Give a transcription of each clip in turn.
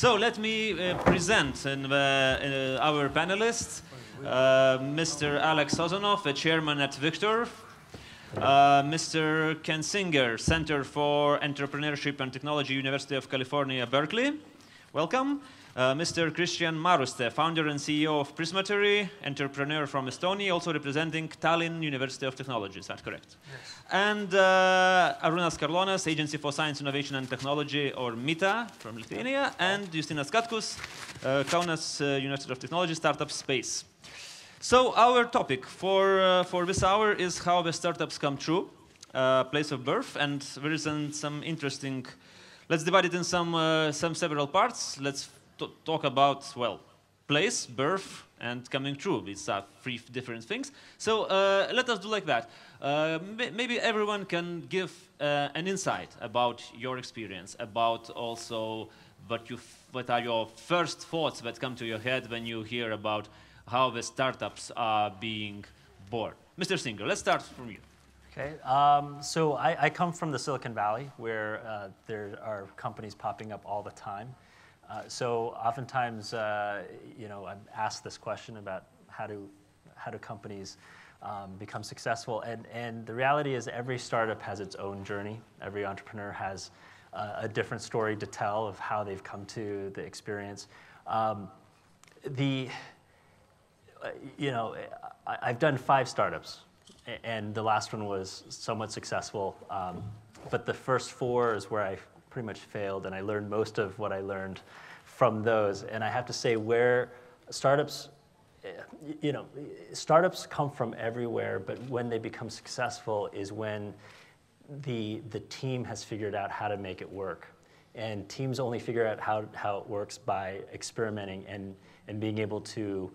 So let me present our panelists. Mr. Alex Sozonoff, a chairman at Victor. Mr. Ken Singer, Center for Entrepreneurship and Technology, University of California, Berkeley. Welcome. Mr. Kristjan Maruste, founder and CEO of Prismatory, entrepreneur from Estonia, also representing Tallinn University of Technology. Is that correct? Yes. And Arūnas Karlonas, Agency for Science, Innovation and Technology, or MITA, from Lithuania, and Justinas Katkus, Kaunas University of Technology, Startup Space. So our topic for this hour is how the startups come true, place of birth, and there is some interesting. Let's divide it in some several parts. Let's talk about, well, place, birth, and coming true. These are three different things. So let us do like that. Maybe everyone can give an insight about your experience, about also what are your first thoughts that come to your head when you hear about how the startups are being born. Mr. Singer, let's start from you. Okay, so I come from the Silicon Valley, where there are companies popping up all the time. So oftentimes, I'm asked this question about how do companies become successful, and the reality is every startup has its own journey. Every entrepreneur has a different story to tell of how they've come to the experience. I've done 5 startups, and the last one was somewhat successful, but the first 4 is where I pretty much failed, and I learned most of what I learned from those. And I have to say, where startups, startups come from everywhere, but when they become successful is when the team has figured out how to make it work. And teams only figure out how it works by experimenting and being able to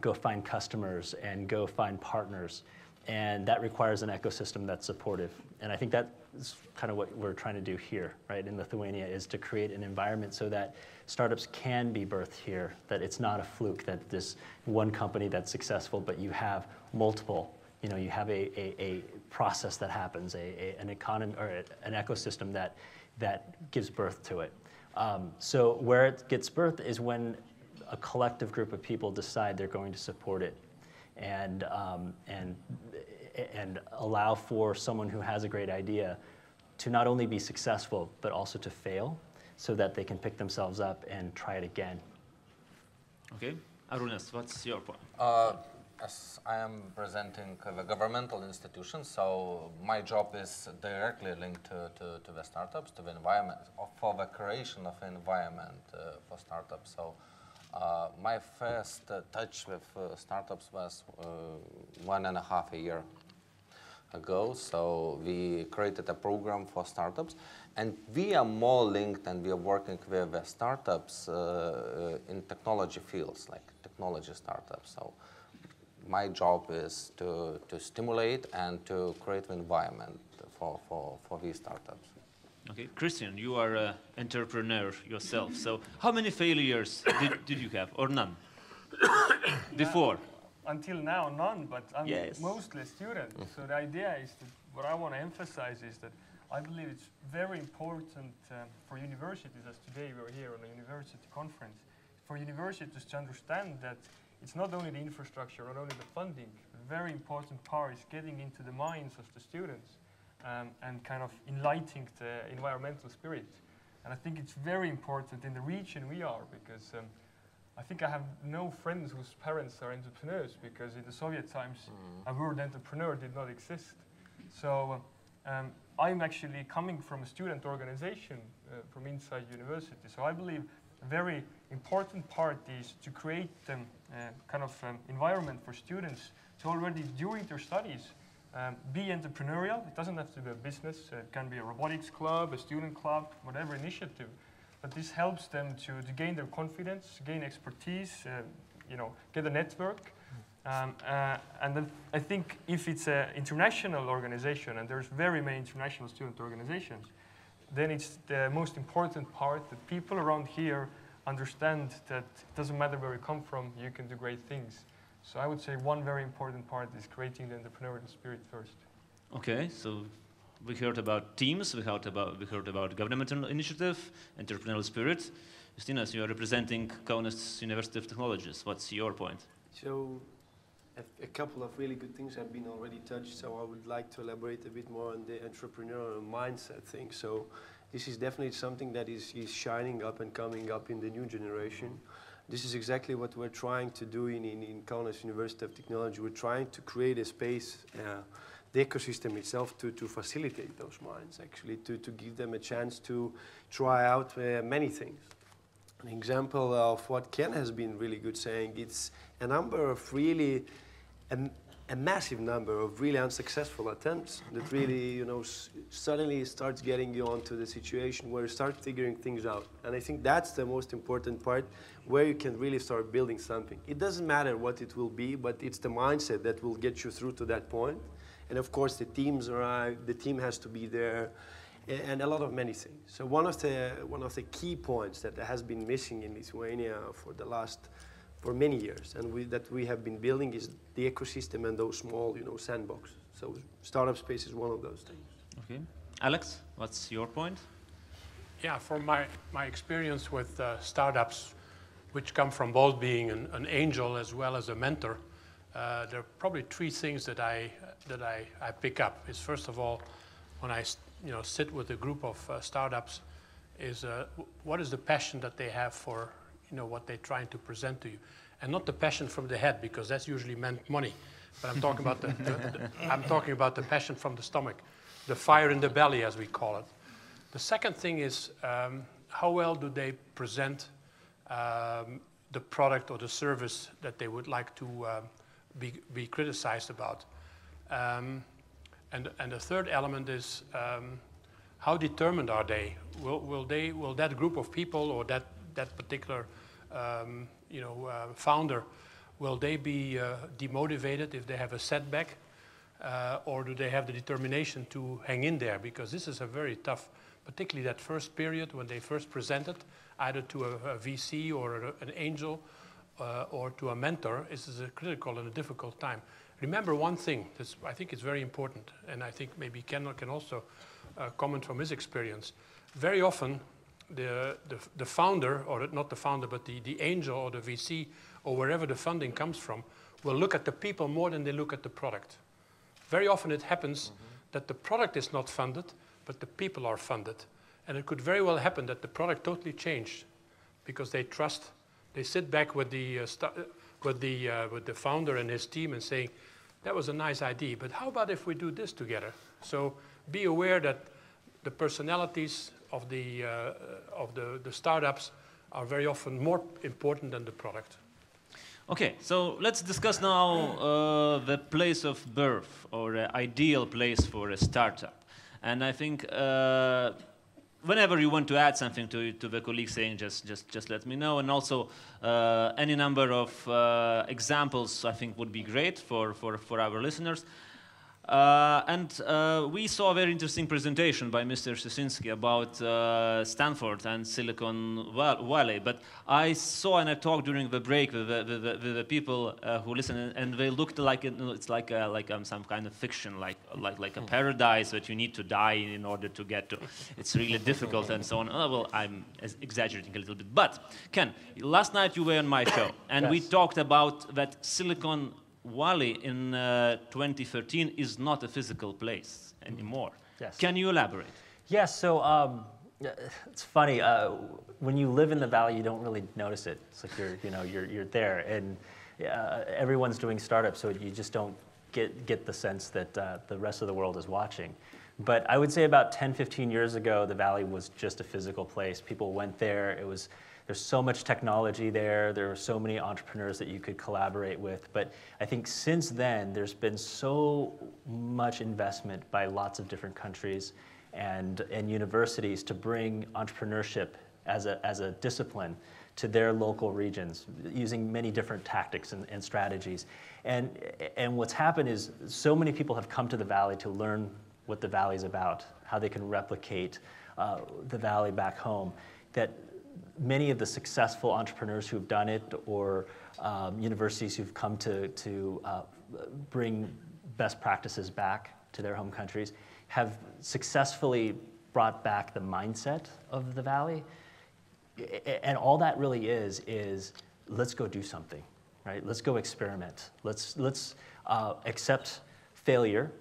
go find customers and go find partners. And that requires an ecosystem that's supportive. And I think that is kind of what we're trying to do here, right, in Lithuania, is to create an environment so that startups can be birthed here, that it's not a fluke, that this one company that's successful, but you have multiple, you have a process that happens, an economy or an ecosystem that gives birth to it. So where it gets birth is when a collective group of people decide they're going to support it, and allow for someone who has a great idea to not only be successful, but also to fail, so that they can pick themselves up and try it again. Okay. Arūnas, what's your point? As I am presenting the governmental institution, so my job is directly linked to the startups, to the environment, for the creation of an environment for startups. So my first touch with startups was 1.5 years ago. So we created a program for startups, and we are more linked, and we are working with the startups in technology fields, like technology startups. So my job is to stimulate and to create an environment for these startups. Okay, Kristjan, you are an entrepreneur yourself. So how many failures did you have, or none? Before? Until now, none, but I'm Yes. mostly a student. So the idea is that what I want to emphasize is that I believe it's very important for universities, as today we're here on a university conference, for universities to understand that it's not only the infrastructure, not only the funding. A very important part is getting into the minds of the students and kind of enlightening the environmental spirit. And I think it's very important in the region we are, because I think I have no friends whose parents are entrepreneurs, because in the Soviet times a word entrepreneur did not exist. So I'm actually coming from a student organization from inside university. So I believe a very important part is to create kind of environment for students to already during their studies be entrepreneurial. It doesn't have to be a business. It can be a robotics club, a student club, whatever initiative. But this helps them to gain their confidence, gain expertise, get a network. And then I think if it's an international organization, and there's very many international student organizations, then it's the most important part that people around here understand that it doesn't matter where you come from, you can do great things. So I would say one very important part is creating the entrepreneurial spirit first. Okay, so We heard about teams, we heard about governmental initiative, entrepreneurial spirit. Justinas, you are representing Kaunas University of Technologies. What's your point? So, a couple of really good things have been already touched, so I would like to elaborate a bit more on the entrepreneurial mindset thing. So, this is definitely something that is shining up and coming up in the new generation. This is exactly what we're trying to do in Kaunas University of Technology. We're trying to create a space, the ecosystem itself, to facilitate those minds, actually, to give them a chance to try out many things. An example of what Ken has been really good saying, it's a number of really, a massive number of really unsuccessful attempts that really, you know, suddenly starts getting you onto the situation where you start figuring things out. And I think that's the most important part, where you can really start building something. It doesn't matter what it will be, but it's the mindset that will get you through to that point. And of course, the teams arrive, the team has to be there, and a lot of many things. So one of the key points that has been missing in Lithuania for many years, and that we have been building, is the ecosystem and those small, you know, sandboxes. So startup space is one of those things. Okay, Alex, what's your point? Yeah, from my experience with startups, which come from both being an angel as well as a mentor, there are probably three things that I pick up. Is first of all, when I sit with a group of startups, is what is the passion that they have for what they're trying to present to you, and not the passion from the head, because that's usually meant money. But I'm talking about I'm talking about the passion from the stomach, the fire in the belly, as we call it. The second thing is how well do they present the product or the service that they would like to be criticized about. And the third element is how determined are they? Will that group of people or that particular founder, will they be demotivated if they have a setback, or do they have the determination to hang in there? Because this is a very tough, particularly that first period when they first presented, either to a VC or an angel or to a mentor. This is a critical and a difficult time. Remember one thing, I think it's very important, and I think maybe Ken can also comment from his experience. Very often, the founder, or not the founder, but the angel or the VC, or wherever the funding comes from, will look at the people more than they look at the product. Very often it happens that the product is not funded, but the people are funded. And it could very well happen that the product totally changed because they trust, they sit back with the founder and his team and saying, that was a nice idea, but how about if we do this together? So be aware that the personalities of the startups are very often more important than the product. Okay, so let's discuss now the place of birth, or an ideal place for a startup. And I think whenever you want to add something to the colleagues saying, just let me know. And also any number of examples I think would be great for our listeners. We saw a very interesting presentation by Mr. Szysinski about Stanford and Silicon Valley. But I saw and I talked during the break with the people who listen, and they looked like it's like some kind of fiction, like a paradise that you need to die in order to get to. It's really difficult and so on. Oh, well, I'm exaggerating a little bit. But Ken, last night you were on my show, and Yes. we talked about that Silicon Valley in 2013 is not a physical place anymore. Yes. Can you elaborate? Yes, so it's funny. When you live in the valley, you don't really notice it. It's like you're there, and everyone's doing startups, so you just don't get the sense that the rest of the world is watching. But I would say about 10, 15 years ago, the valley was just a physical place. People went there. There's so much technology there. There are so many entrepreneurs that you could collaborate with. But I think since then, there's been so much investment by lots of different countries and universities to bring entrepreneurship as a discipline to their local regions, using many different tactics and strategies. And what's happened is so many people have come to the valley to learn what the valley is about, how they can replicate the valley back home, that many of the successful entrepreneurs who've done it, or universities who've come to bring best practices back to their home countries, have successfully brought back the mindset of the Valley. And all that really is let's go do something, right? Let's go experiment. Let's accept failure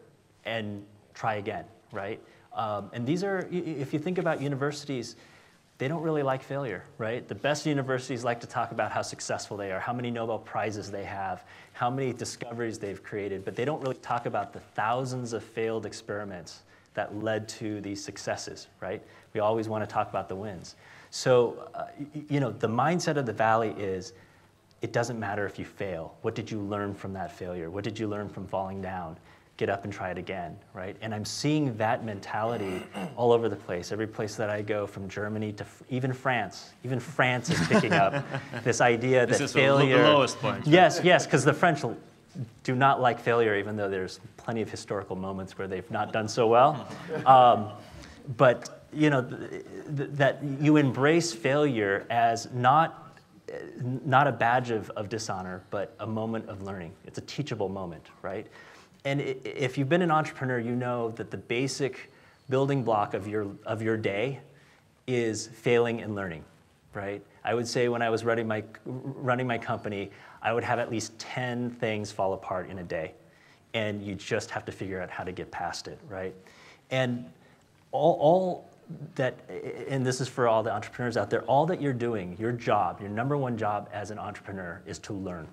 and try again, right? And these are, if you think about universities, they don't really like failure, right? The best universities like to talk about how successful they are, how many Nobel Prizes they have, how many discoveries they've created, but they don't really talk about the thousands of failed experiments that led to these successes, right? We always want to talk about the wins. So, the mindset of the Valley is, it doesn't matter if you fail. What did you learn from that failure? What did you learn from falling down? Get up and try it again, right? And I'm seeing that mentality all over the place. Every place that I go, from Germany to even France. Even France is picking up this idea that failure... This is the lowest point. Yes, because the French do not like failure, even though there's plenty of historical moments where they've not done so well. But, that you embrace failure as not a badge of dishonor, but a moment of learning. It's a teachable moment, right? And if you've been an entrepreneur, you know that the basic building block of your day is failing and learning, right? I would say when I was running my company, I would have at least 10 things fall apart in a day, and you just have to figure out how to get past it, right? And all that, and this is for all the entrepreneurs out there, all that you're doing, your job, your number one job as an entrepreneur is to learn.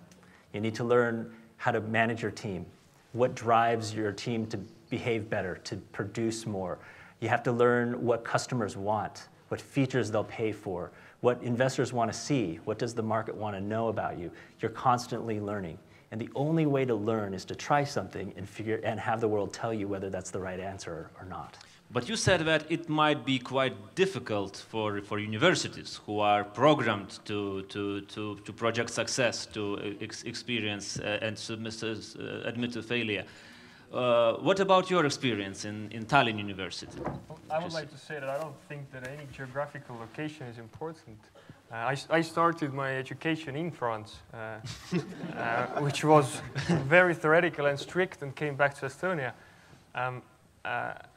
You need to learn how to manage your team. What drives your team to behave better, to produce more. You have to learn what customers want, what features they'll pay for, what investors want to see, what does the market want to know about you. You're constantly learning. And the only way to learn is to try something and have the world tell you whether that's the right answer or not. But you said that it might be quite difficult for universities who are programmed to project success, to experience and admit to failure. What about your experience in Tallinn University? I would like to say that I don't think that any geographical location is important. I started my education in France, which was very theoretical and strict, and came back to Estonia.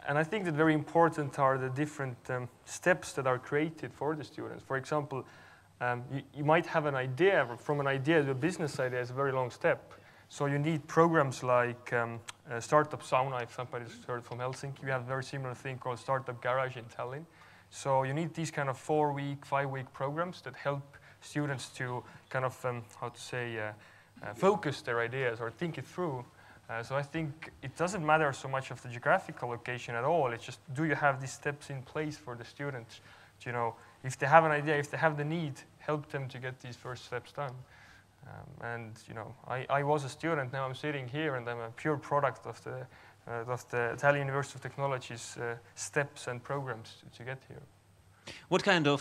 And I think that very important are the different steps that are created for the students. For example, you might have an idea. From an idea to a business idea is a very long step. So you need programs like Startup Sauna, if somebody's heard from Helsinki. We have a very similar thing called Startup Garage in Tallinn. So you need these kind of 4-week, 5-week programs that help students to kind of, focus their ideas or think it through. So I think it doesn't matter so much of the geographical location at all. It's just, do you have these steps in place for the students? If they have an idea, if they have the need, help them to get these first steps done. I was a student, now I'm sitting here, and I'm a pure product of the Italian University of Technology's steps and programs to get here. What kind of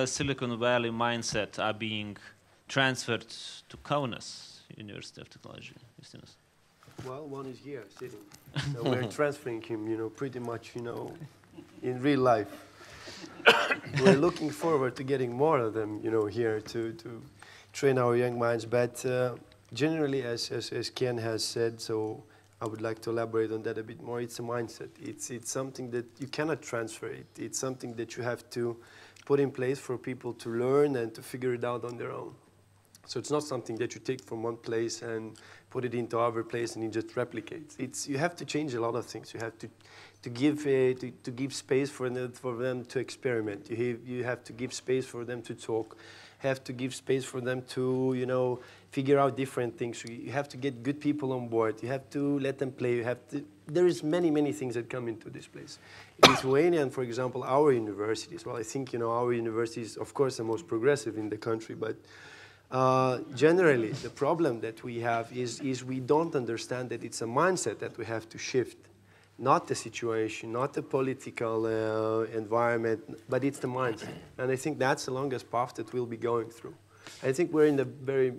Silicon Valley mindset are being transferred to Kaunas University of Technology, Justinas? Well, one is here sitting. So we're transferring him, pretty much, in real life. We're looking forward to getting more of them, here to train our young minds. But generally, as Ken has said, so I would like to elaborate on that a bit more. It's a mindset. It's something that you cannot transfer it. It's something that you have to put in place for people to learn and to figure it out on their own. So it's not something that you take from one place and put it into other place and it just replicates. You have to change a lot of things. You have to give space for them to experiment. You have to give space for them to talk. Have to give space for them to figure out different things. You have to get good people on board. You have to let them play. There is many things that come into this place. In Lithuania, and for example, our universities. Well, I think our university is of course the most progressive in the country, but generally the problem that we have is we don't understand that it's a mindset that we have to shift. Not the situation, not the political environment, but it's the mindset. And I think that's the longest path that we'll be going through. I think we're in the very...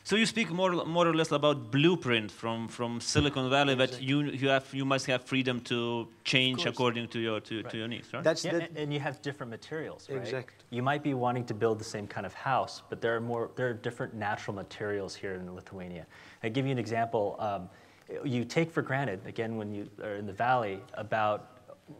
So you speak more or less about blueprint from Silicon Valley, exactly. that you must have freedom to change according to your needs, right? And you have different materials, right? Exactly. You might be wanting to build the same kind of house, but there are different natural materials here in Lithuania. I'll give you an example. you take for granted, again, when you are in the Valley, about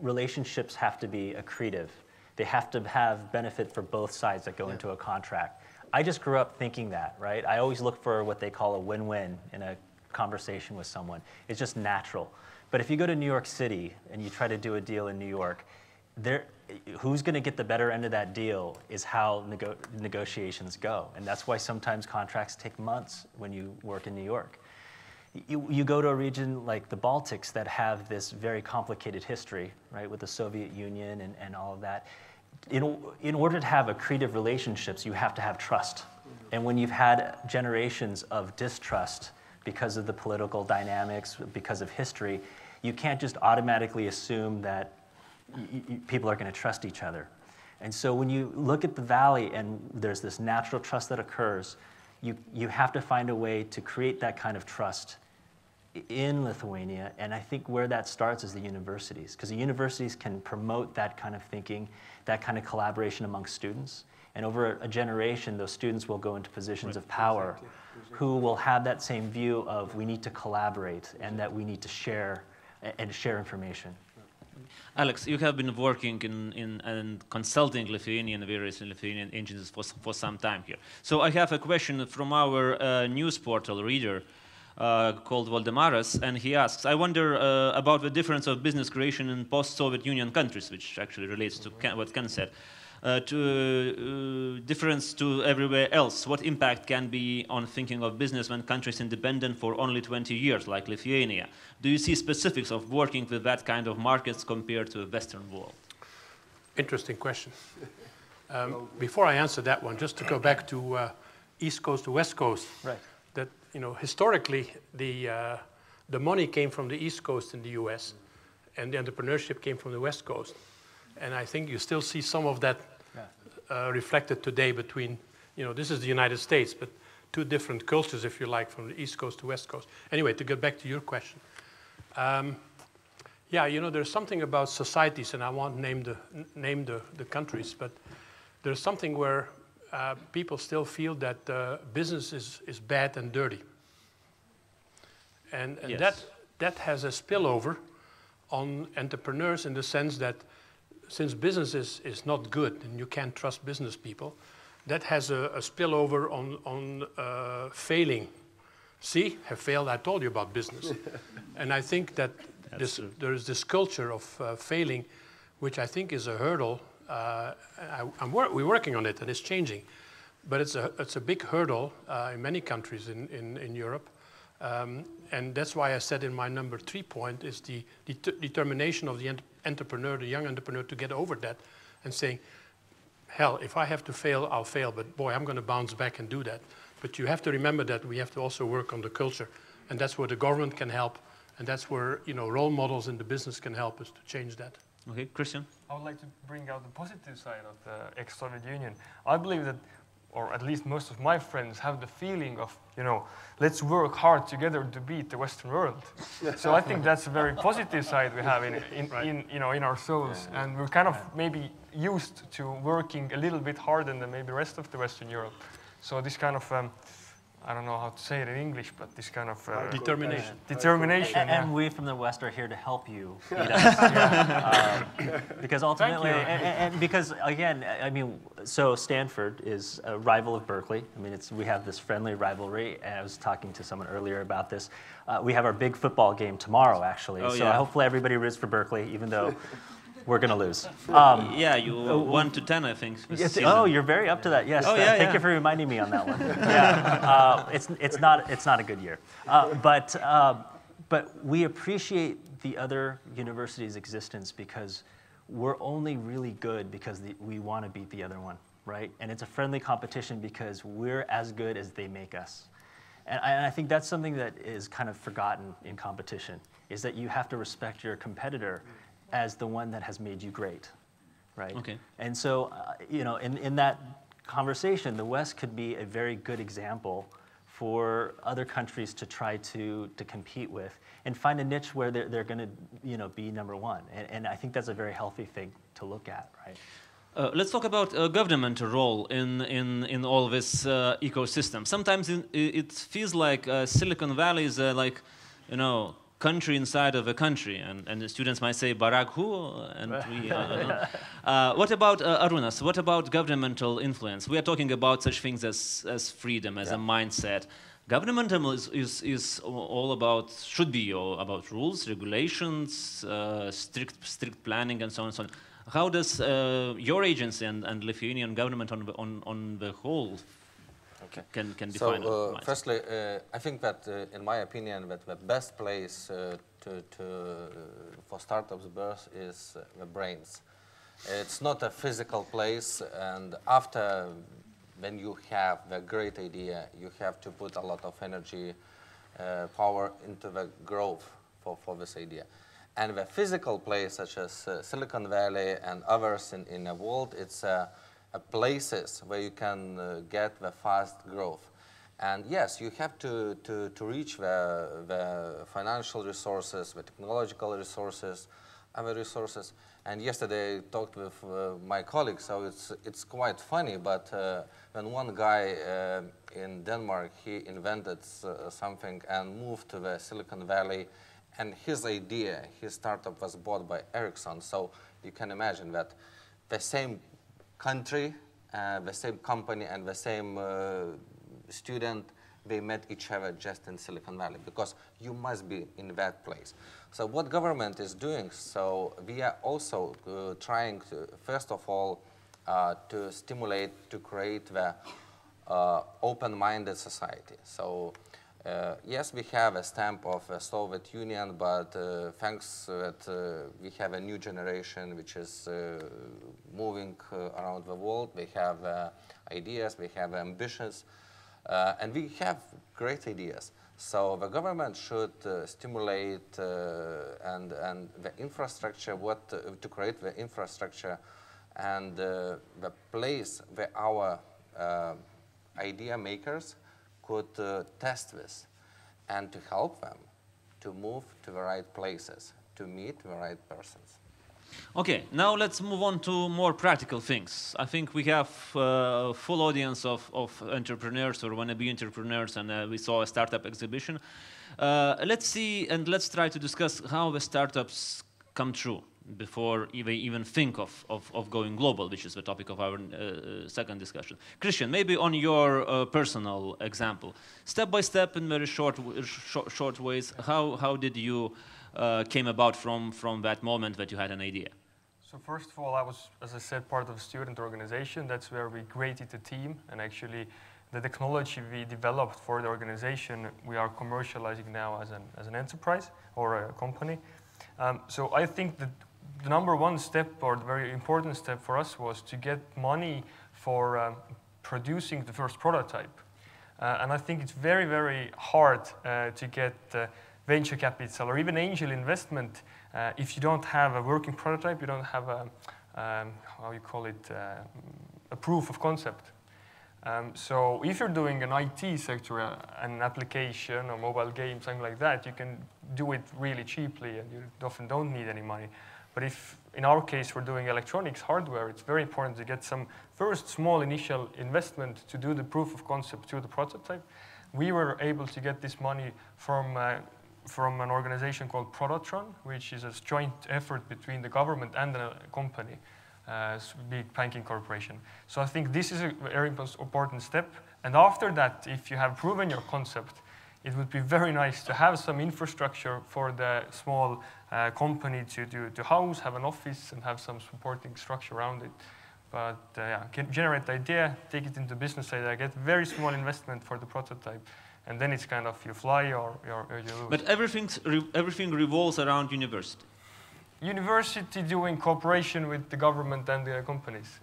relationships have to be accretive. They have to have benefit for both sides that go into a contract. I just grew up thinking that, right? I always look for what they call a win-win in a conversation with someone. It's just natural. But if you go to New York City and you try to do a deal in New York, who's going to get the better end of that deal is how negotiations go. And that's why sometimes contracts take months when you work in New York. You go to a region like the Baltics that have this very complicated history, right, with the Soviet Union and all of that. In order to have accretive relationships, you have to have trust. And when you've had generations of distrust because of the political dynamics, because of history, you can't just automatically assume that people are going to trust each other. And so when you look at the Valley and there's this natural trust that occurs, you have to find a way to create that kind of trust in Lithuania. And I think where that starts is the universities, because the universities can promote that kind of thinking, that kind of collaboration among students. And over a generation, those students will go into positions of power who will have that same view of we need to collaborate and that we need to share information. Alex, you have been working and consulting Lithuanian, various Lithuanian agencies for some time here. So I have a question from our news portal reader called Valdemaras, and he asks, I wonder about the difference of business creation in post-Soviet Union countries, which actually relates to what Ken said, difference to everywhere else. What impact can be on thinking of business when countries independent for only 20 years, like Lithuania? Do you see specifics of working with that kind of markets compared to the Western world? Interesting question. Before I answer that one, just to go back to East Coast to West Coast. Right. That, historically, the money came from the East Coast in the US, and the entrepreneurship came from the West Coast. And I think you still see some of that reflected today between, this is the United States, but two different cultures, if you like, from the East Coast to West Coast. Anyway, to get back to your question. There's something about societies, and I won't name the countries, but there's something where people still feel that business is bad and dirty. And yes. that has a spillover on entrepreneurs in the sense that since business is not good and you can't trust business people, that has a spillover on failing. See, have failed, I told you about business. And I think that there is this culture of failing, which I think is a hurdle. We're working on it and it's changing. But it's a big hurdle in many countries in Europe. And that's why I said in my number 3 point is the determination of the entrepreneur, the young entrepreneur, to get over that and saying, hell, if I have to fail, I'll fail, but boy, I'm going to bounce back and do that. But you have to remember that we have to also work on the culture, and that's where the government can help, and that's where role models in the business can help us to change that. Okay, Kristjan? I would like to bring out the positive side of the ex-Soviet Union. I believe that, or at least most of my friends have the feeling of, let's work hard together to beat the Western world. So I think that's a very positive side we have in our souls, and we're kind of maybe used to working a little bit harder than maybe the rest of the Western Europe. So this kind of, I don't know how to say it in English, but this kind of determination. Determination. And we from the West are here to help you beat us. Because ultimately, and because again, so Stanford is a rival of Berkeley. We have this friendly rivalry. And I was talking to someone earlier about this. We have our big football game tomorrow, actually. Hopefully everybody roots for Berkeley, even though we're going to lose. You 1 to 10, I think. Yes, you're very up to that. Yes. Thank you for reminding me on that one. It's not a good year, but we appreciate the other universities' existence because we're only really good because we want to beat the other one, right? And it's a friendly competition because we're as good as they make us. And I think that's something that is kind of forgotten in competition, is that you have to respect your competitor as the one that has made you great, right? Okay. And so, in that conversation, the West could be a very good example for other countries to try to compete with and find a niche where they're going to, be number one. And I think that's a very healthy thing to look at, right? Let's talk about government role in all this ecosystem. Sometimes it feels like Silicon Valley is you know, country inside of a country, and the students might say Barack who, and we. What about Arūnas? What about governmental influence? We are talking about such things as freedom, as a mindset. Governmental is all about, should be all about rules, regulations, strict planning, and so on and so on. How does your agency and Lithuanian government on the whole can define it? Firstly, I think that, in my opinion, that the best place for startups birth is the brains. It's not a physical place, and after when you have the great idea, you have to put a lot of energy, power into the growth for this idea. And the physical place, such as Silicon Valley and others in the world, it's places where you can get the fast growth. And yes, you have to reach the financial resources, the technological resources, other resources. And yesterday I talked with my colleagues, so it's quite funny, but when one guy in Denmark, he invented something and moved to the Silicon Valley, and his idea, his startup was bought by Ericsson. So you can imagine that the same country, the same company, and the same student, they met each other just in Silicon Valley, because you must be in that place. So what government is doing, so we are also trying to, first of all, to stimulate, to create the open-minded society. So yes, we have a stamp of the Soviet Union, but thanks that we have a new generation which is moving around the world. We have ideas, we have ambitions, and we have great ideas. So the government should stimulate and the infrastructure, to create the infrastructure and the place where our idea makers could test this, and to help them to move to the right places, to meet the right persons. Okay, now let's move on to more practical things. I think we have a full audience of entrepreneurs or wannabe entrepreneurs, and we saw a startup exhibition. Let's see and let's try to discuss how the startups come true before they even think of going global, which is the topic of our second discussion. Kristjan, maybe on your personal example, step by step in very short ways, how did you came about from that moment that you had an idea? So first of all, I was, as I said, part of a student organization. That's where we created a team, and actually the technology we developed for the organization, we are commercializing now as an enterprise or a company. So I think that the number one step, or the very important step for us, was to get money for producing the first prototype. And I think it's very, very hard to get venture capital or even angel investment if you don't have a working prototype, you don't have a, how you call it, a proof of concept. So if you're doing an IT sector, an application or mobile game, something like that, you can do it really cheaply and you often don't need any money. But if, in our case, we're doing electronics, hardware, it's very important to get some first small initial investment to do the proof of concept to the prototype. We were able to get this money from an organization called Prototron, which is a joint effort between the government and the company, big banking corporation. So I think this is a very important step. And after that, if you have proven your concept, it would be very nice to have some infrastructure for the small company to house, have an office, and have some supporting structure around it. But yeah, generate the idea, take it into business idea, get very small investment for the prototype, and then it's kind of you fly or you lose. But everything revolves around university. University doing cooperation with the government and the companies.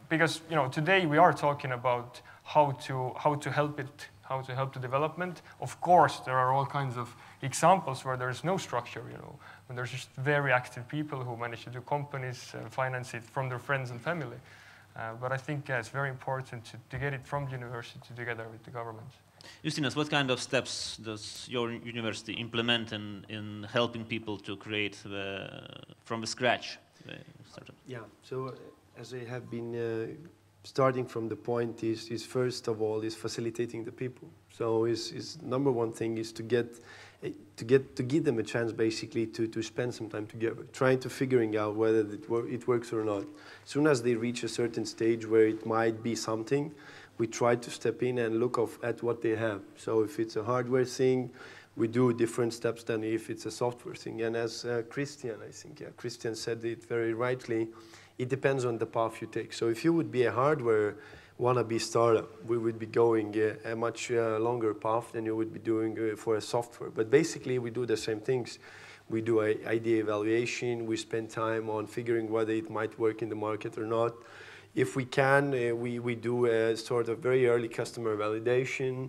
Because today we are talking about how to help it, how to help the development. Of course, there are all kinds of examples where there is no structure, when there's just very active people who manage to do companies and finance it from their friends and family. But I think it's very important to get it from the university together with the government. Justinas, what kind of steps does your university implement in helping people to create from the scratch the startup? Yeah, so as I have been starting from the point is first of all is facilitating the people. So is number one thing is to give them a chance basically to spend some time together, trying to figuring out whether it works or not. As soon as they reach a certain stage where it might be something, we try to step in and look at what they have. So if it's a hardware thing, we do different steps than if it's a software thing. And as Kristjan said it very rightly, it depends on the path you take. So if you would be a hardware wannabe startup, we would be going a much longer path than you would be doing for a software. But basically, we do the same things. We do an idea evaluation. We spend time on figuring whether it might work in the market or not. If we can, we do a sort of very early customer validation.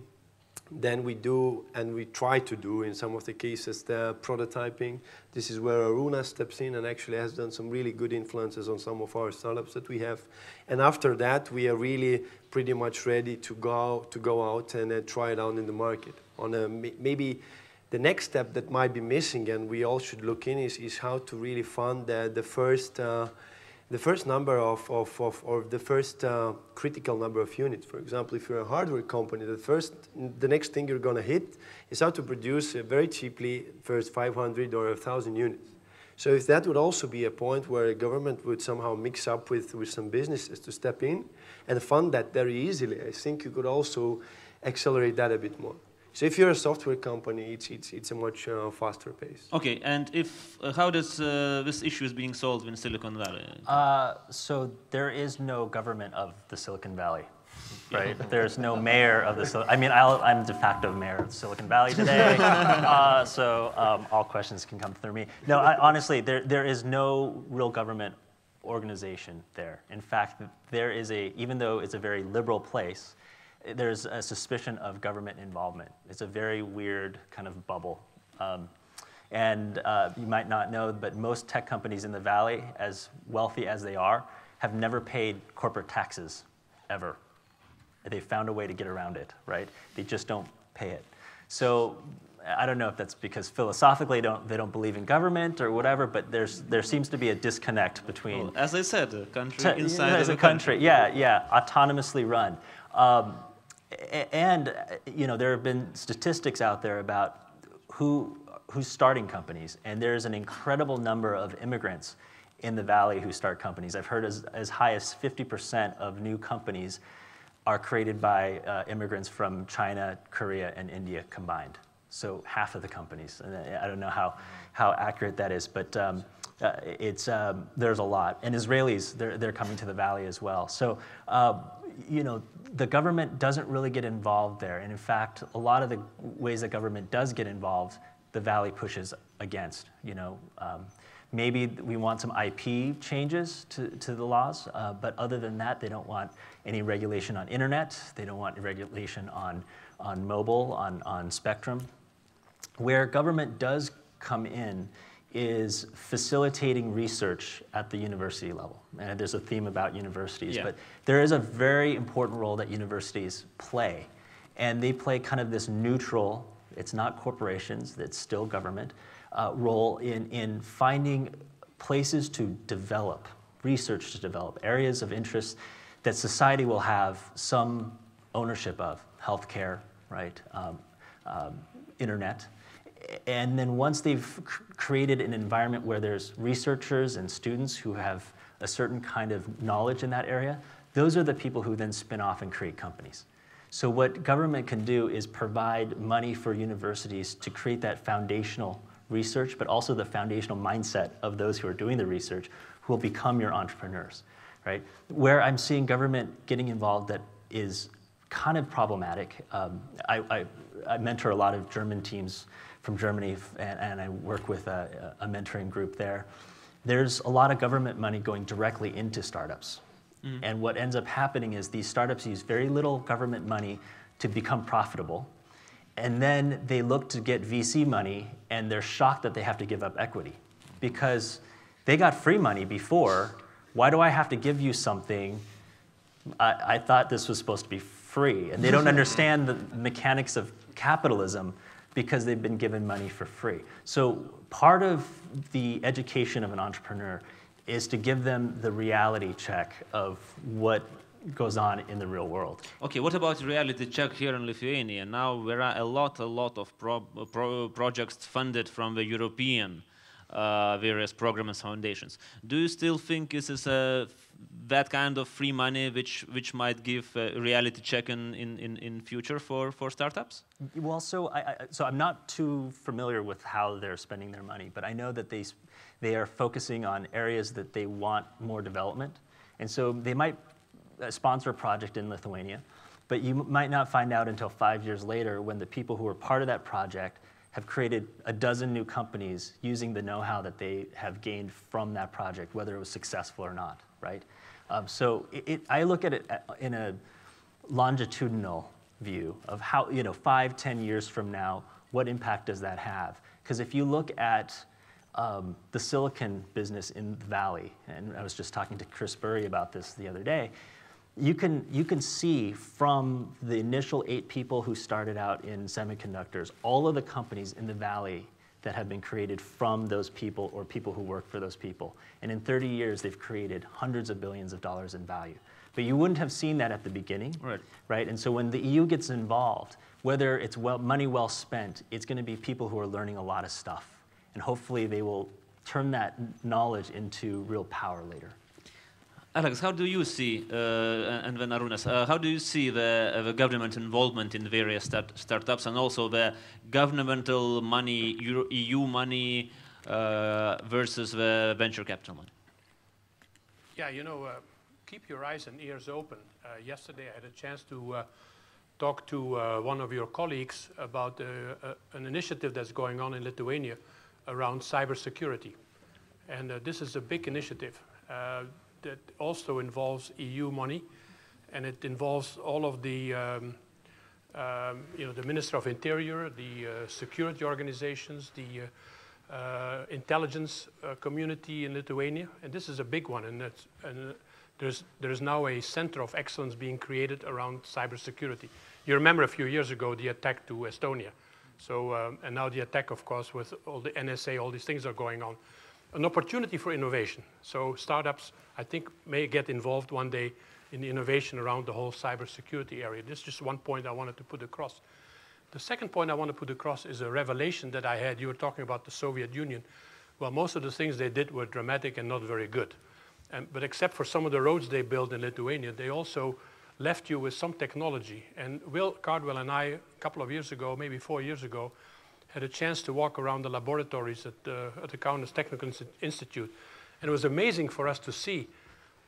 Then we do, and we try to do in some of the cases, the prototyping. This is where Arūnas steps in and actually has done some really good influences on some of our startups that we have. And after that, we are really pretty much ready to go out and try it out in the market. Maybe the next step that might be missing, and we all should look in, is how to really fund the first number or the first critical number of units. For example, if you're a hardware company, the next thing you're going to hit is how to produce very cheaply first 500 or 1,000 units. So if that would also be a point where a government would somehow mix up with some businesses to step in and fund that very easily, I think you could also accelerate that a bit more. So if you're a software company, it's a much faster pace. Okay, and how does this issue is being solved in Silicon Valley? So there is no government of the Silicon Valley, right? There's no mayor of the I'm de facto mayor of Silicon Valley today, so all questions can come through me. No, honestly, there is no real government organization there. In fact, there is even though it's a very liberal place, there's a suspicion of government involvement. It's a very weird kind of bubble. And you might not know, but most tech companies in the Valley, as wealthy as they are, have never paid corporate taxes, ever. They found a way to get around it, right? They just don't pay it. So I don't know if that's because philosophically they don't believe in government or whatever, but there seems to be a disconnect between... Well, as I said, a country inside of a country. Yeah, autonomously run. And there have been statistics out there about who's starting companies, and there's an incredible number of immigrants in the Valley who start companies. I've heard as high as 50% of new companies are created by immigrants from China, Korea, and India combined. So half of the companies. And I don't know how accurate that is, but there's a lot. And Israelis, they're coming to the Valley as well. So the government doesn't really get involved there. And in fact, a lot of the ways that government does get involved, the Valley pushes against. Maybe we want some IP changes to the laws, but other than that, they don't want any regulation on internet. They don't want regulation on mobile, on spectrum. Where government does come in is facilitating research at the university level. And there's a theme about universities, but there is a very important role that universities play. And they play kind of this neutral, it's not corporations, it's still government, role in finding places to develop, research to develop, areas of interest that society will have some ownership of, healthcare, right, internet. And then once they've created an environment where there's researchers and students who have a certain kind of knowledge in that area, those are the people who then spin off and create companies. So what government can do is provide money for universities to create that foundational research, but also the foundational mindset of those who are doing the research who will become your entrepreneurs, right? Where I'm seeing government getting involved that is kind of problematic. I mentor a lot of German teams from Germany, and I work with a mentoring group there. There's a lot of government money going directly into startups. And what ends up happening is these startups use very little government money to become profitable. And then they look to get VC money, and they're shocked that they have to give up equity. Because they got free money before. Why do I have to give you something? I thought this was supposed to be free. And they don't understand the mechanics of capitalism because they've been given money for free. So part of the education of an entrepreneur is to give them the reality check of what goes on in the real world. Okay, what about reality check here in Lithuania? Now there are a lot of projects funded from the European various programs, foundations. Do you still think this is that kind of free money which might give a reality check in future for startups? Well, so I'm not too familiar with how they're spending their money, but I know that they are focusing on areas that they want more development, and so they might sponsor a project in Lithuania, but you might not find out until 5 years later when the people who were part of that project have created a dozen new companies using the know-how that they have gained from that project, whether it was successful or not, right? So I look at it in a longitudinal view of how, 5, 10 years from now, what impact does that have? Because if you look at the silicon business in the Valley, and I was just talking to Chris Burry about this the other day, you can see from the initial 8 people who started out in semiconductors, all of the companies in the Valley that have been created from those people or people who work for those people. And in 30 years, they've created hundreds of billions of dollars in value. But you wouldn't have seen that at the beginning, right? And so when the EU gets involved, whether it's money well spent, it's going to be people who are learning a lot of stuff. And hopefully they will turn that knowledge into real power later. Alex, how do you see, and then Arūnas, how do you see the government involvement in various startups and also the governmental money, EU money versus the venture capital money? Yeah, keep your eyes and ears open. Yesterday I had a chance to talk to one of your colleagues about an initiative that's going on in Lithuania around cybersecurity. And this is a big initiative. That also involves EU money, and it involves all of the, the Minister of Interior, the security organizations, the intelligence community in Lithuania, and this is a big one. And there's now a center of excellence being created around cybersecurity. You remember a few years ago the attack to Estonia, so and now the attack, of course, with all the NSA, all these things are going on. An opportunity for innovation. So startups, I think, may get involved one day in the innovation around the whole cybersecurity area. This is just one point I wanted to put across. The second point I want to put across is a revelation that I had. You were talking about the Soviet Union. Well, most of the things they did were dramatic and not very good. But except for some of the roads they built in Lithuania, they also left you with some technology. And Will Cardwell and I, a couple of years ago, maybe 4 years ago, had a chance to walk around the laboratories at the Kaunas Technical Institute. And it was amazing for us to see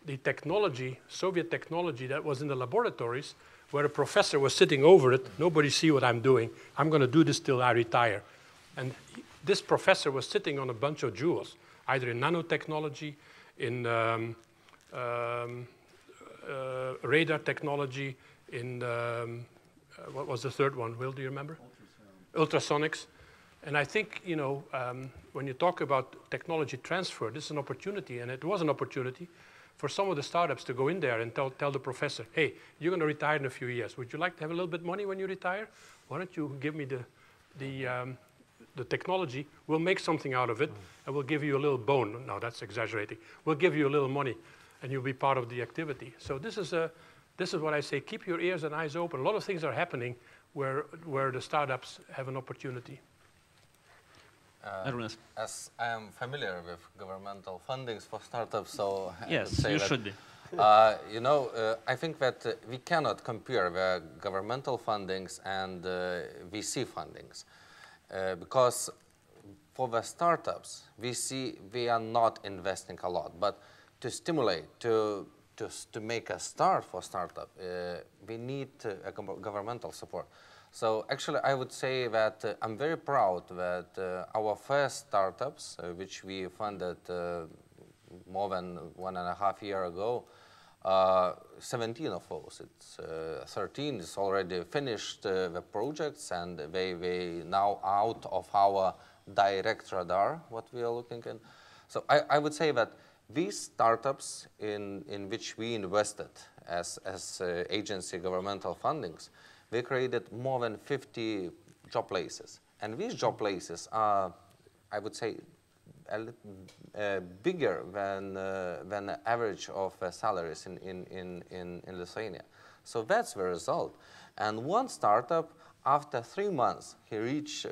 the technology, Soviet technology that was in the laboratories, where a professor was sitting over it. Nobody see what I'm doing. I'm going to do this till I retire. And this professor was sitting on a bunch of jewels, either in nanotechnology, in radar technology, in what was the third one? Will, do you remember? Ultrasonics. And I think, when you talk about technology transfer, this is an opportunity, and it was an opportunity for some of the startups to go in there and tell the professor, hey, you're going to retire in a few years. Would you like to have a little bit of money when you retire? Why don't you give me the technology? We'll make something out of it, and we'll give you a little bone. No, that's exaggerating. We'll give you a little money, and you'll be part of the activity. So this is what I say, keep your ears and eyes open. A lot of things are happening where the startups have an opportunity. As I am familiar with governmental fundings for startups, so yes, you should be. I think that we cannot compare the governmental fundings and VC fundings because for the startups, we are not investing a lot, but to stimulate, to make a start for startup, we need governmental support. So actually, I would say that I'm very proud that our first startups, which we funded more than 1.5 years ago, 17 of those, 13 is already finished the projects, and they now out of our direct radar, what we are looking in. So I would say that these startups in which we invested as agency governmental fundings, they created more than 50 job places. And these job places are, I would say, bigger than the average of salaries in Lithuania. So that's the result. And one startup, after 3 months, he reached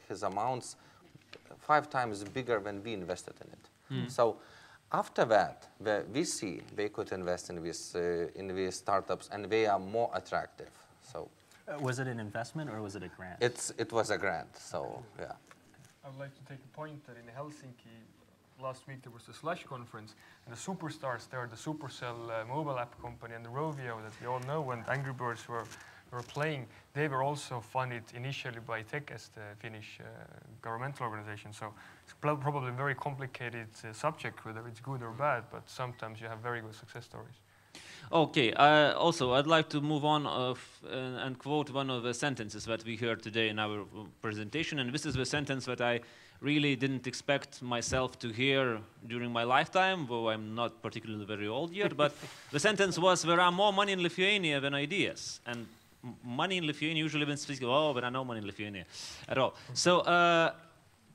his amounts 5 times bigger than we invested in it. So after that, the VC, they could invest in these startups, and they are more attractive. So Was it an investment or was it a grant? it was a grant. So yeah. I would like to take a point that in Helsinki last week there was the Slush conference, and the superstars there, the Supercell mobile app company and the Rovio that we all know, and Angry Birds were playing, they were also funded initially by Tekes, the Finnish governmental organization. So it's probably a very complicated subject, whether it's good or bad, but sometimes you have very good success stories. Okay, also I'd like to move on and quote one of the sentences that we heard today in our presentation, and this is the sentence that I really didn't expect myself to hear during my lifetime, though I'm not particularly very old yet, but the sentence was, there are more money in Lithuania than ideas. And money in Lithuania usually means, oh, there are no money in Lithuania at all. So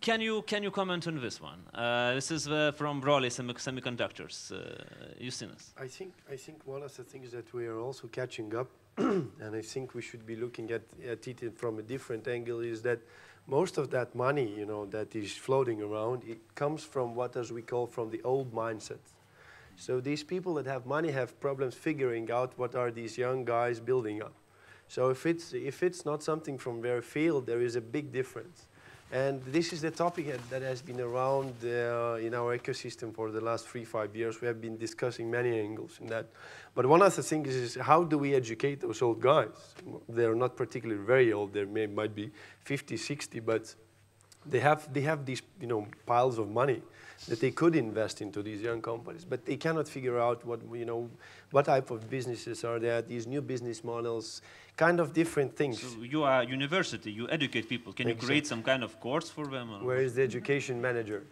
can you comment on this one? This is from Broly Semiconductors, Justinas. I think one of the things that we are also catching up, and I think we should be looking at it from a different angle, is that most of that money, you know, that is floating around, it comes from what as we call from the old mindset. So these people that have money have problems figuring out what are these young guys building up. So if it's not something from their field, there is a big difference. And this is the topic that has been around in our ecosystem for the last 3-5 years. We have been discussing many angles in that. But one of the things is how do we educate those old guys? They're not particularly very old. They might be 50, 60, but they have these, you know, piles of money that they could invest into these young companies, but they cannot figure out what type of businesses are there, these new business models, kind of different things. So you are a university, you educate people. Can you create some kind of course for them? Or? Where is the education manager?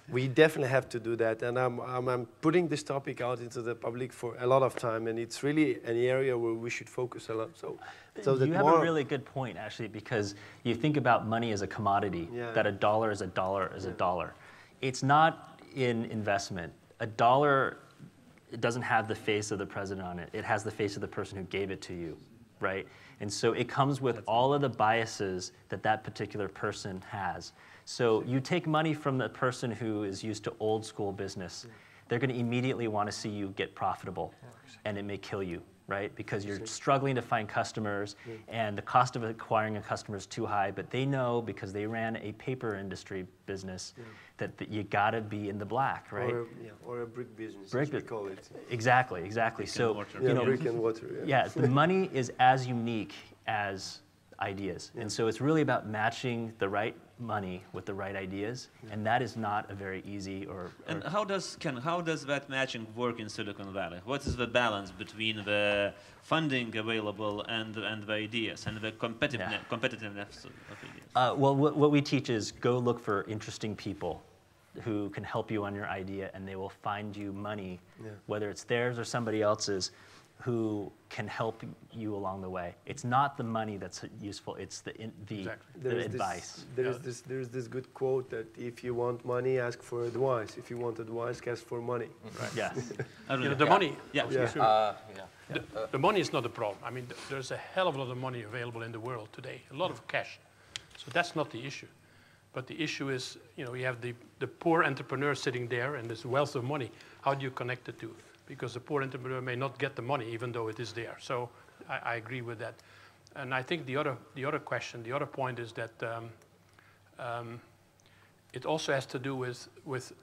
We definitely have to do that, and I'm putting this topic out into the public for a lot of time, and it's really an area where we should focus a lot. So that you have a really good point, actually, because you think about money as a commodity, that a dollar is a dollar is a dollar. It's not in investment. A dollar, it doesn't have the face of the president on it. It has the face of the person who gave it to you, right? And so it comes with all of the biases that particular person has. So you take money from the person who is used to old school business, they're going to immediately want to see you get profitable, and it may kill you, right? Because you're struggling to find customers, and the cost of acquiring a customer is too high, but they know, because they ran a paper industry business, that you got to be in the black, right? Or a brick business, as we call it. Exactly. So, brick and water. Yeah, the money is as unique as ideas. And so it's really about matching the right money with the right ideas, and that is not a very easy And how does that matching work in Silicon Valley? What is the balance between the funding available and the ideas and the competitiveness of ideas? Well, what we teach is go look for interesting people who can help you on your idea, and they will find you money, whether it's theirs or somebody else's, who can help you along the way. It's not the money that's useful, it's the advice. There's this good quote that if you want money, ask for advice. If you want advice, ask for money. Right. Yes. The money. The money is not the problem. I mean, there's a hell of a lot of money available in the world today, a lot of cash. So that's not the issue. But the issue is, you have the poor entrepreneur sitting there and this wealth of money. How do you connect the two? Because the poor entrepreneur may not get the money even though it is there. So I agree with that. And I think the other point is that it also has to do with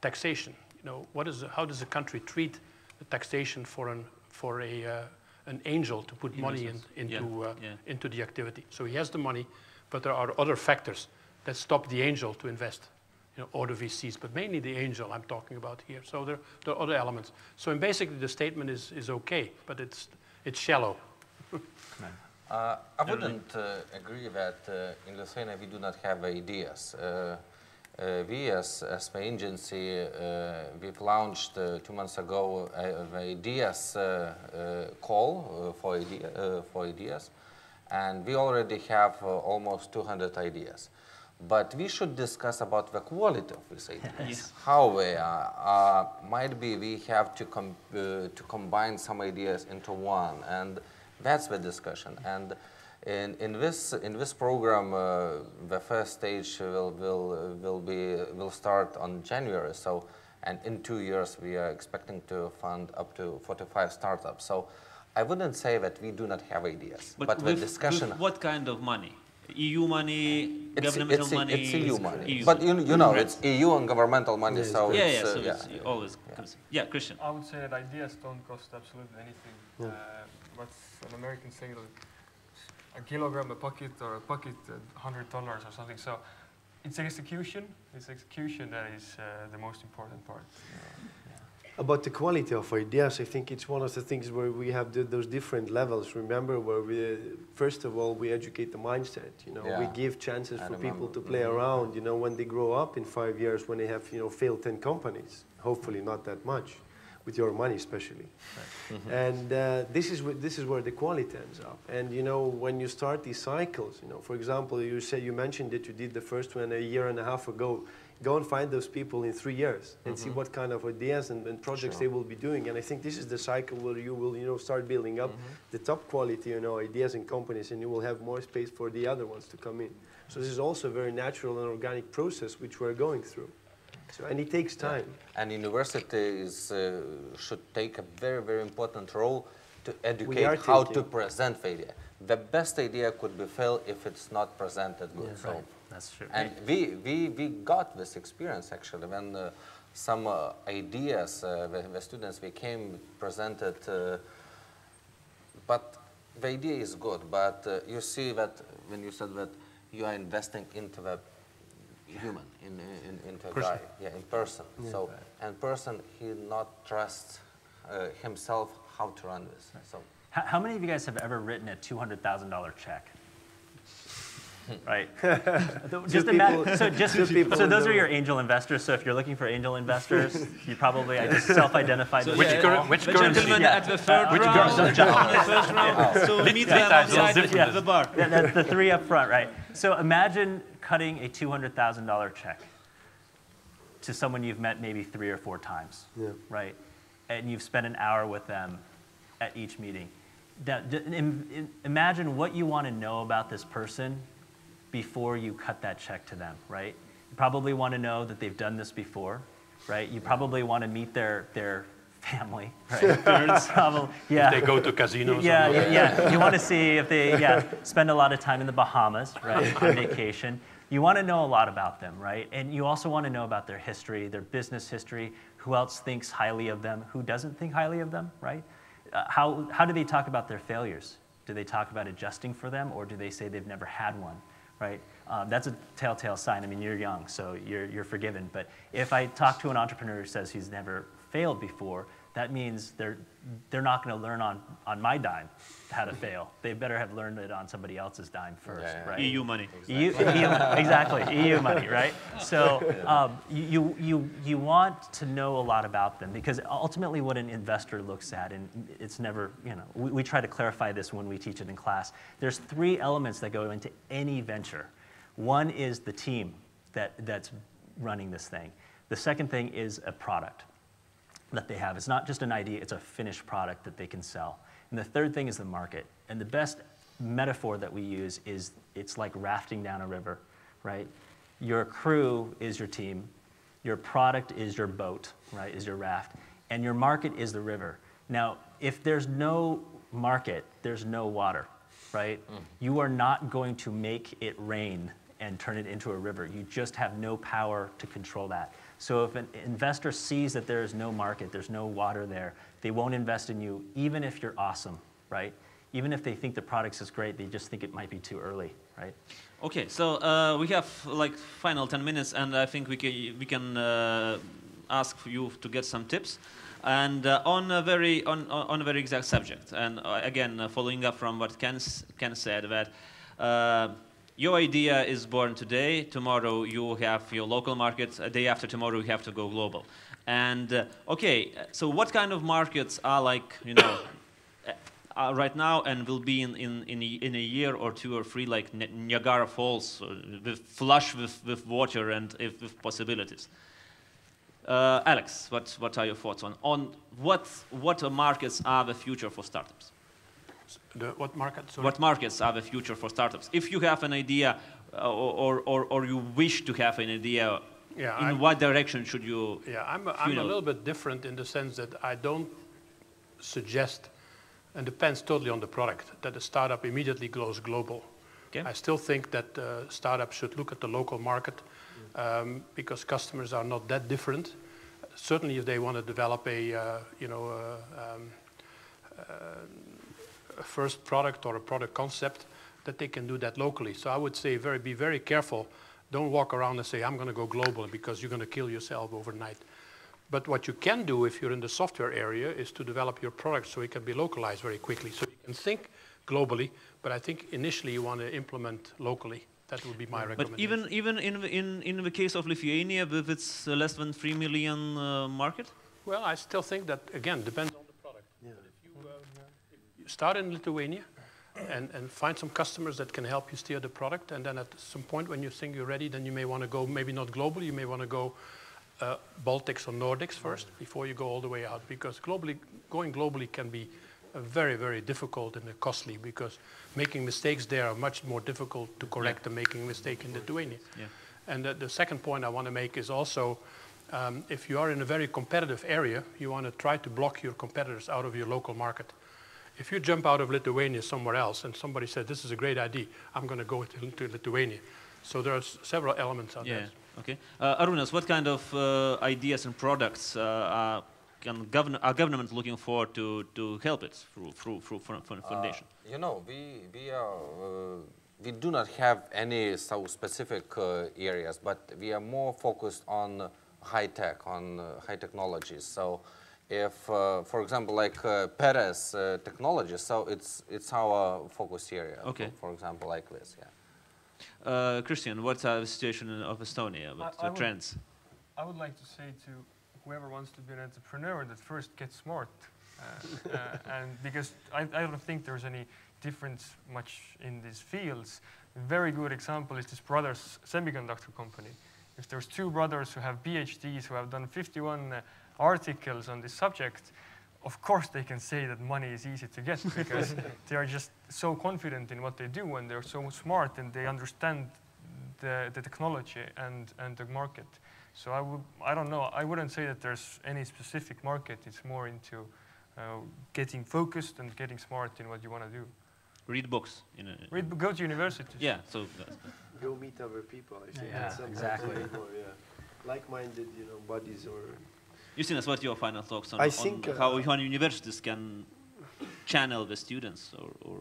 taxation. How does a country treat the taxation for an angel to put money into the activity? So he has the money, but there are other factors that stop the angel to invest. Or the VCs, but mainly the angel I'm talking about here. So there are other elements. So basically the statement is okay, but it's shallow. I wouldn't agree that in Lithuania we do not have ideas. We as the agency, we've launched 2 months ago the ideas call for ideas, and we already have almost 200 ideas. But we should discuss about the quality of these ideas. Yes. How they are. Might be we have to combine some ideas into one, and that's the discussion. And in this program, the first stage will start on January. So, and in 2 years we are expecting to fund up to 45 startups. So, I wouldn't say that we do not have ideas, but the discussion. With what kind of money? EU money, governmental money? It's EU money. EU. But you know, it's EU and governmental money, so Yeah, it's, so it's always... Yeah, Kristjan. I would say that ideas don't cost absolutely anything. What's an American saying, a kilogram a pocket or a pocket $100 or something. So it's execution. It's execution that is the most important part. About the quality of ideas, I think it's one of the things where we have those different levels. Remember, where we, first of all, we educate the mindset. You know, we give chances for people to play around. You know, when they grow up in 5 years, when they have failed 10 companies, hopefully not that much, with your money especially. Right. And this is where the quality ends up. And when you start these cycles, for example, you mentioned that you did the first one a year and a half ago. Go and find those people in 3 years and see what kind of ideas and projects they will be doing. And I think this is the cycle where you will start building up the top quality ideas and companies, and you will have more space for the other ones to come in. So this is also a very natural and organic process which we're going through. So, and it takes time. And universities should take a very, very important role to educate how to present the idea. The best idea could be failed if it's not presented good. Yeah, right. That's true. And we got this experience actually when some ideas, the students became presented, but the idea is good, but you see that when you said that you are investing into the human, into a guy, in person. Yeah, so, and person, he not trusts himself how to run this. Right. So, how many of you guys have ever written a $200,000 check? Right. Just imagine. So those are your angel investors. So if you're looking for angel investors, you probably I just self-identified. So which currency? Gentleman at the third round. So meet them outside the bar. That's the three up front, right? So imagine cutting a $200,000 check to someone you've met maybe 3 or 4 times, right? And you've spent an hour with them at each meeting. Imagine what you want to know about this person before you cut that check to them, right? You probably want to know that they've done this before, right? You probably want to meet their family, right? Probably, if they go to casinos. Yeah. You want to see if they spend a lot of time in the Bahamas, right, on vacation. You want to know a lot about them, right? And you also want to know about their history, their business history, who else thinks highly of them, who doesn't think highly of them, right? How do they talk about their failures? Do they talk about adjusting for them, or do they say they've never had one, right? That's a telltale sign. I mean, you're young, so you're forgiven. But if I talk to an entrepreneur who says he's never failed before, that means they're not going to learn on my dime how to fail. They better have learned it on somebody else's dime first, right? EU money. Exactly, EU money, right? So you want to know a lot about them, because ultimately what an investor looks at, and it's never, we try to clarify this when we teach it in class. There's 3 elements that go into any venture. One is the team that's running this thing. The second thing is a product that they have. It's not just an idea, it's a finished product that they can sell. And the third thing is the market. And the best metaphor that we use is it's like rafting down a river, right? Your crew is your team, your product is your boat, right, is your raft, and your market is the river. Now, if there's no market, there's no water, right? You are not going to make it rain and turn it into a river. You just have no power to control that. So if an investor sees that there is no market, there's no water there, they won't invest in you, even if you're awesome, right? Even if they think the product is great, they just think it might be too early, right? Okay, so we have like final 10 minutes, and I think we can ask you to get some tips, and on a very exact subject. And again, following up from what Ken said, that. Your idea is born today. Tomorrow you have your local market. A day after tomorrow you have to go global. And okay, so what kind of markets are like, right now and will be in a year or 2 or 3 like Niagara Falls, flush with water and with possibilities. Alex, what are your thoughts on what markets are the future for startups? What market? Sorry. What markets are the future for startups? If you have an idea or you wish to have an idea, in what direction should you? Yeah, I'm a little bit different in the sense that I don't suggest, and depends totally on the product, that a startup immediately goes global. Okay. I still think that startups should look at the local market because customers are not that different. Certainly, if they want to develop a first product or a product concept, that they can do that locally. So I would say be very careful. Don't walk around and say, I'm going to go global, because you're going to kill yourself overnight. But what you can do if you're in the software area is to develop your product so it can be localized very quickly. So you can think globally, but I think initially you want to implement locally. That would be my recommendation. But even in the case of Lithuania, with its less than 3 million market? Well, I still think that, again, depends on the product. Yeah. If you start in Lithuania and find some customers that can help you steer the product, and then at some point when you think you're ready, then you may want to go, maybe not globally, you may want to go Baltics or Nordics first before you go all the way out, because going globally can be very, very difficult and costly, because making mistakes there are much more difficult to correct than making a mistake in Lithuania. Yeah. And the second point I want to make is also, if you are in a very competitive area, you want to try to block your competitors out of your local market. If you jump out of Lithuania somewhere else and somebody said, this is a great idea, I'm going to go to Lithuania. So there are several elements on that. Okay. Arūnas, what kind of ideas and products are government looking for to help it through foundation? We do not have any so specific areas, but we are more focused on high tech, on high technologies. So if, for example, like Perez technology, so it's our focus area. Okay. For example, like this, yeah. Kristjan, what's the situation of Estonia with the trends? I would like to say to whoever wants to be an entrepreneur that first get smart, and because I don't think there's any difference much in these fields. A very good example is this brothers semiconductor company. If there's 2 brothers who have PhDs who have done 51 articles on this subject, of course they can say that money is easy to get, because they are just so confident in what they do, and they're so smart, and they understand the technology and the market. So I don't know, I wouldn't say that there's any specific market. It's more into getting focused and getting smart in what you want to do. Read books. Go to universities. Yeah, so go meet other people. I think that's exactly. Like-minded, buddies or. Justinas, what are your final thoughts on how universities can channel the students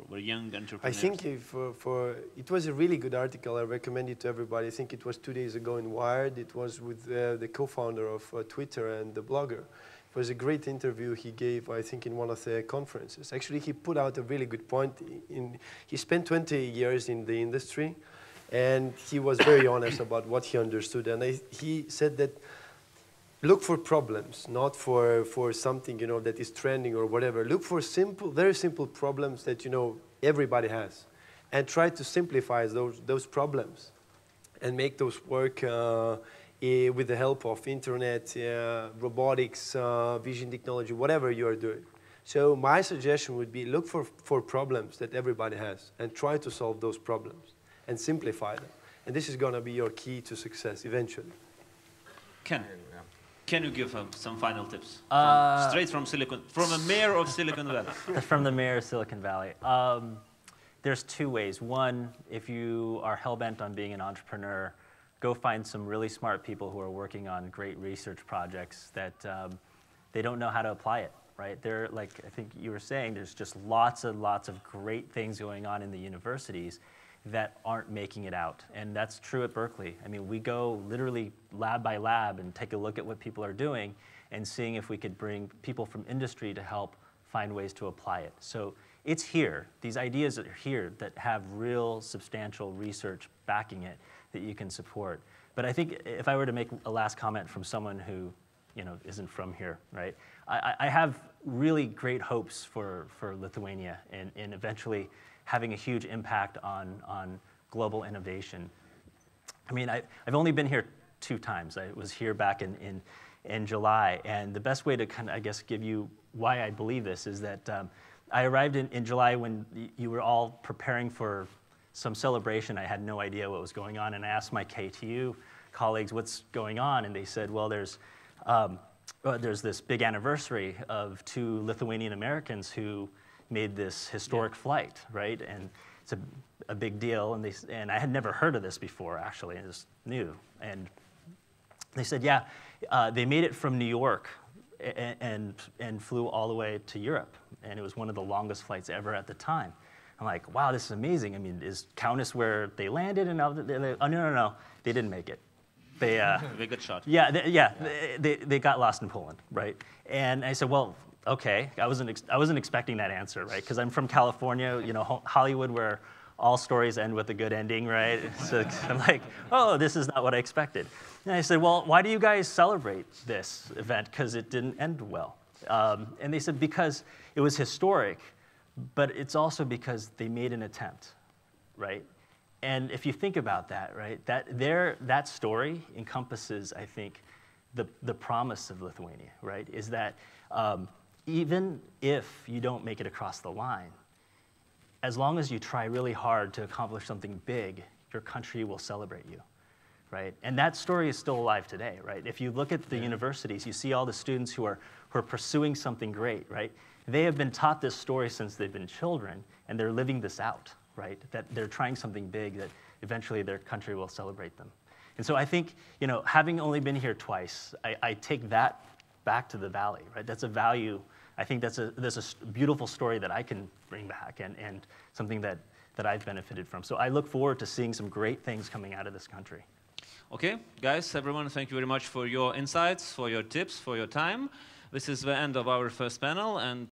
or young entrepreneurs? I think it was a really good article. I recommend it to everybody. I think it was 2 days ago in Wired. It was with the co-founder of Twitter and the blogger. It was a great interview he gave, I think, in one of the conferences. Actually, he put out a really good point. He spent 20 years in the industry, and he was very honest about what he understood. And he said that look for problems, not for something that is trending or whatever. Look for very simple problems that everybody has, and try to simplify those problems, and make those work with the help of internet, robotics, vision technology, whatever you are doing. So my suggestion would be look for problems that everybody has, and try to solve those problems and simplify them. And this is going to be your key to success eventually. Can you give some final tips? Straight from the mayor of Silicon Valley. From the mayor of Silicon Valley. There's 2 ways. One, if you are hell-bent on being an entrepreneur, go find some really smart people who are working on great research projects that they don't know how to apply it, right? They're, like I think you were saying, there's just lots and lots of great things going on in the universities that aren't making it out. And that's true at Berkeley. I mean, we go literally lab by lab and take a look at what people are doing and seeing if we could bring people from industry to help find ways to apply it. So it's here. These ideas are here that have real substantial research backing it that you can support. But I think if I were to make a last comment from someone who isn't from here, right? I have really great hopes for Lithuania and eventually having a huge impact on global innovation. I mean, I've only been here 2 times. I was here back in July, and the best way to kind of, I guess, give you why I believe this is that I arrived in July when you were all preparing for some celebration. I had no idea what was going on, and I asked my KTU colleagues what's going on, and they said, well, there's this big anniversary of 2 Lithuanian Americans who made this historic flight, right? And it's a big deal, and I had never heard of this before, actually. It was new, and they said, yeah, they made it from New York and flew all the way to Europe, and it was one of the longest flights ever at the time. I'm like, wow, this is amazing. I mean, is Kaunas where they landed? And they're like, oh, no, they didn't make it. They very good shot. Yeah, they got lost in Poland, right? And I said, well, okay. I wasn't expecting that answer, right? Because I'm from California, Hollywood, where all stories end with a good ending, right? So I'm like, oh, this is not what I expected. And I said, well, why do you guys celebrate this event? Because it didn't end well. And they said, because it was historic, but it's also because they made an attempt, right? And if you think about that, right, that story encompasses, I think, the promise of Lithuania, right? Is that even if you don't make it across the line, as long as you try really hard to accomplish something big, your country will celebrate you, right? And that story is still alive today, right? If you look at the universities, you see all the students who are pursuing something great, right? They have been taught this story since they've been children, and they're living this out, right? That they're trying something big that eventually their country will celebrate them. And so I think, having only been here twice, I take that back to the Valley, right? That's a value. I think there's a beautiful story that I can bring back and something that I've benefited from. So I look forward to seeing some great things coming out of this country. Okay, guys, everyone, thank you very much for your insights, for your tips, for your time. This is the end of our first panel, and